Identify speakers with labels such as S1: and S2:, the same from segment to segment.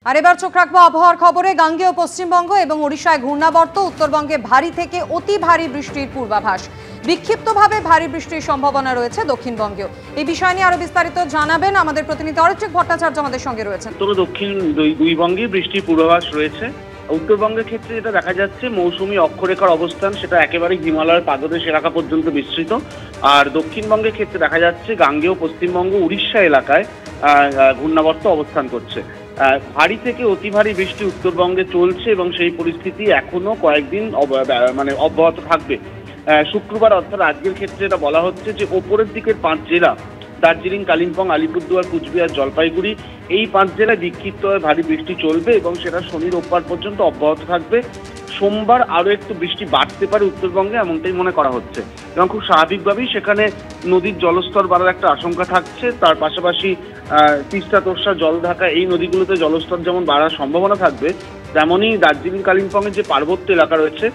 S1: আর এবার চোখ রাখবো আবহাওয়ার খবরে। গাঙ্গেয় পশ্চিমবঙ্গ এবং ওড়িশায় ঘূর্ণাবর্ত, উত্তরবঙ্গে ভারী থেকে অতি ভারী বৃষ্টির পূর্বাভাস। বিক্ষিপ্তভাবে ভারী বৃষ্টির সম্ভাবনা রয়েছে দক্ষিণবঙ্গেও। এই বিষয় নিয়ে আরো বিস্তারিত জানাবেন আমাদের প্রতিনিধি অরিত্রিক ভট্টাচার্য আমাদের সঙ্গে রয়েছেন।
S2: দক্ষিণ দুই বঙ্গে বৃষ্টির পূর্বাভাস রয়েছে। উত্তরবঙ্গের ক্ষেত্রে যেটা দেখা যাচ্ছে, মৌসুমী অক্ষরেখার অবস্থান সেটা একেবারে হিমালয়ের পাদদেশ এলাকা পর্যন্ত বিস্তৃত। আর দক্ষিণবঙ্গের ক্ষেত্রে দেখা যাচ্ছে গাঙ্গেয় পশ্চিমবঙ্গ উড়িষ্যা এলাকায় ঘূর্ণাবর্ত অবস্থান করছে। ভারী থেকে অতি ভারী বৃষ্টি উত্তরবঙ্গে চলছে এবং সেই পরিস্থিতি এখনো কয়েকদিন অব্যাহত থাকবে। শুক্রবার অর্থাৎ আজকের ক্ষেত্রে এটা বলা হচ্ছে যে ওপরের দিকের 5 জেলা দার্জিলিং, কালিম্পং, আলিপুরদুয়ার, কুচবিহার, জলপাইগুড়ি, এই 5 জেলায় বিক্ষিপ্ত ভারী বৃষ্টি চলবে এবং সেটা শনি রোববার পর্যন্ত অব্যাহত থাকবে। সোমবার আরও একটু বৃষ্টি বাড়তে পারে উত্তরবঙ্গে, এমনটাই মনে করা হচ্ছে এবং খুব স্বাভাবিকভাবেই সেখানে নদীর জলস্তর বাড়ার একটা আশঙ্কা থাকছে। তার পাশাপাশি তিস্তা, তোর্ষা, জলঢাকা এই নদীগুলোতে জলস্তর যেমন বাড়ার সম্ভাবনা থাকবে, তেমনই দার্জিলিং, কালিম্পংয়ের যে পার্বত্য এলাকা রয়েছে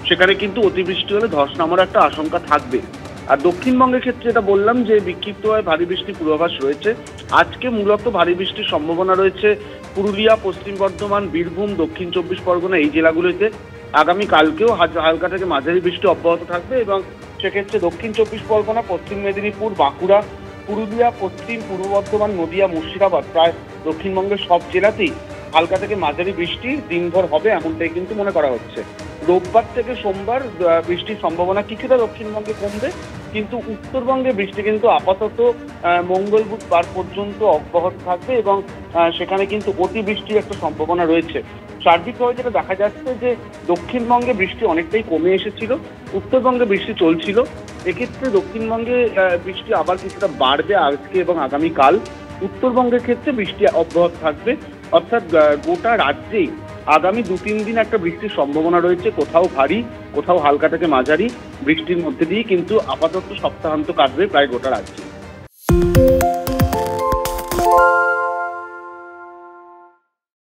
S2: সেখানে কিন্তু অতিবৃষ্টি হলে ধস নামার একটা আশঙ্কা থাকবে। আর দক্ষিণবঙ্গের ক্ষেত্রে এটা বললাম যে বিক্ষিপ্তভাবে ভারী বৃষ্টির পূর্বাভাস রয়েছে। আজকে মূলত ভারী বৃষ্টির সম্ভাবনা রয়েছে পুরুলিয়া, পশ্চিম বর্ধমান, বীরভূম, দক্ষিণ 24 পরগনা এই জেলাগুলিতে। আগামী কালকেও হালকা থেকে মাঝারি বৃষ্টি অব্যাহত থাকবে এবং সেক্ষেত্রে দক্ষিণ 24 পরগনা, পশ্চিম মেদিনীপুর, বাঁকুড়া, পুরুলিয়া, পশ্চিম পূর্ব বর্ধমান, নদিয়া, মুর্শিদাবাদ প্রায় দক্ষিণবঙ্গের সব জেলাতেই হালকা থেকে মাঝারি বৃষ্টি দিনভর হবে, এমনটাই কিন্তু মনে করা হচ্ছে। রোববার থেকে সোমবার বৃষ্টির সম্ভাবনা কিছুটা দক্ষিণবঙ্গে কমবে, কিন্তু উত্তরবঙ্গে বৃষ্টি কিন্তু আপাতত মঙ্গল বুধবার পর্যন্ত অব্যাহত থাকবে এবং সেখানে কিন্তু অতিবৃষ্টির একটা সম্ভাবনা রয়েছে। সার্বিকভাবে যেটা দেখা যাচ্ছে যে দক্ষিণবঙ্গে বৃষ্টি অনেকটাই কমে এসেছিল, উত্তরবঙ্গে বৃষ্টি চলছিল। এক্ষেত্রে দক্ষিণবঙ্গে বৃষ্টি আবার কিছুটা বাড়বে আজকে এবং আগামীকাল। উত্তরবঙ্গের ক্ষেত্রে বৃষ্টি অব্যাহত থাকবে, অর্থাৎ গোটা রাজ্যেই আগামী 2-3 দিন একটা বৃষ্টির সম্ভাবনা রয়েছে। কোথাও ভারী, কোথাও হালকা থেকে মাঝারি বৃষ্টির মধ্যে দিয়ে কিন্তু আপাতত সপ্তাহান্ত কাটবে প্রায় গোটা রাজ্যে।